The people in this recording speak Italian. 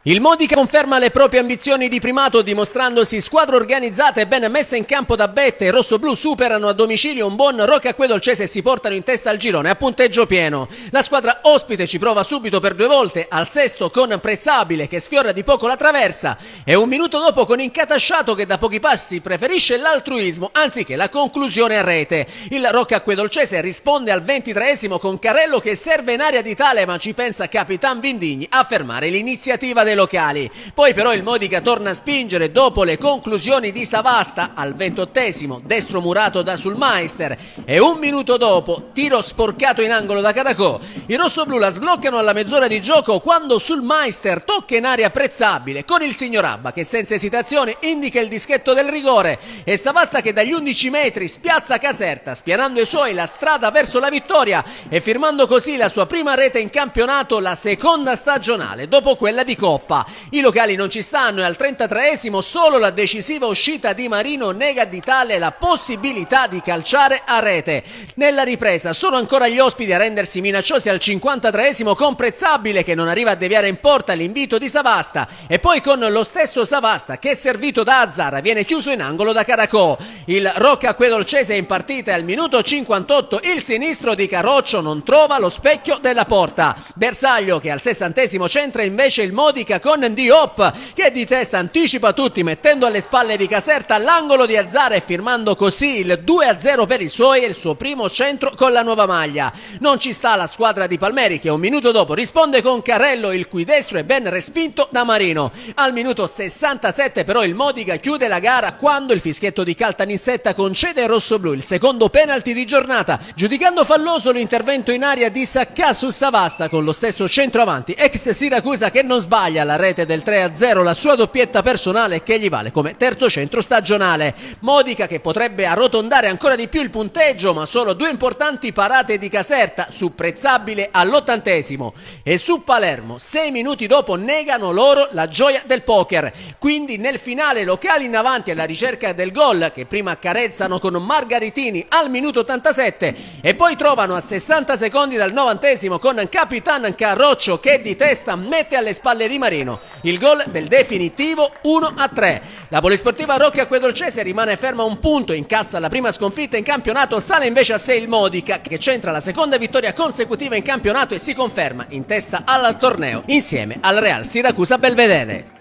Il Modica conferma le proprie ambizioni di primato dimostrandosi squadra organizzata e ben messa in campo da Bette. I rossoblù superano a domicilio un buon Roca Acquedolcese e si portano in testa al girone a punteggio pieno. La squadra ospite ci prova subito per 2 volte, al sesto con Prezzabile che sfiora di poco la traversa e un minuto dopo con Incatasciato che da pochi passi preferisce l'altruismo anziché la conclusione a rete. Il Roca Acquedolcese risponde al 23esimo con Carello che serve in area di tale, ma ci pensa Capitan Vindigni a fermare l'iniziativa dei locali. Poi però il Modica torna a spingere dopo le conclusioni di Savasta al 28esimo, destro murato da Sulmeister e un minuto dopo tiro sporcato in angolo da Caracò. I rossoblù la sbloccano alla mezz'ora di gioco quando Sulmeister tocca in area Prezzabile con il signor Abba che senza esitazione indica il dischetto del rigore e Savasta che dagli 11 metri spiazza Caserta spianando i suoi la strada verso la vittoria e firmando così la sua prima rete in campionato, la seconda stagionale dopo quella di Coppa. I locali non ci stanno e al 33esimo solo la decisiva uscita di Marino nega di tale la possibilità di calciare a rete. Nella ripresa sono ancora gli ospiti a rendersi minacciosi al 53esimo con Prezzabile che non arriva a deviare in porta l'invito di Savasta e poi con lo stesso Savasta che servito da Azzara viene chiuso in angolo da Caracò. Il Roca Acquedolcese è in partita e al minuto 58 il sinistro di Caroccio non trova lo specchio della porta. Bersaglio che al 60esimo centra invece il Modica con Diop che di testa anticipa tutti mettendo alle spalle di Caserta l'angolo di Azzara e firmando così il 2-0 per i suoi e il suo primo centro con la nuova maglia. Non ci sta la squadra di Palmeri che un minuto dopo risponde con Carello il cui destro è ben respinto da Marino. Al minuto 67 però il Modica chiude la gara quando il fischietto di Caltanissetta concede ai rossoblù il secondo penalty di giornata giudicando falloso l'intervento in aria di Saccà su Savasta con lo stesso centroavanti ex Siracusa che non sbaglia alla rete del 3-0 la sua doppietta personale che gli vale come terzo centro stagionale. Modica che potrebbe arrotondare ancora di più il punteggio ma solo 2 importanti parate di Caserta su Prezzabile all'80esimo e su Palermo 6 minuti dopo negano loro la gioia del poker. Quindi nel finale locali in avanti alla ricerca del gol che prima accarezzano con Margaritini al minuto 87 e poi trovano a 60 secondi dal 90esimo con Capitan Caroccio che di testa mette alle spalle di Marino il gol del definitivo 1-3. La Polisportiva Roca Acquedolcese rimane ferma a un punto, incassa la prima sconfitta in campionato, sale invece a 6 il Modica che centra la seconda vittoria consecutiva in campionato e si conferma in testa al torneo insieme al Real Siracusa Belvedere.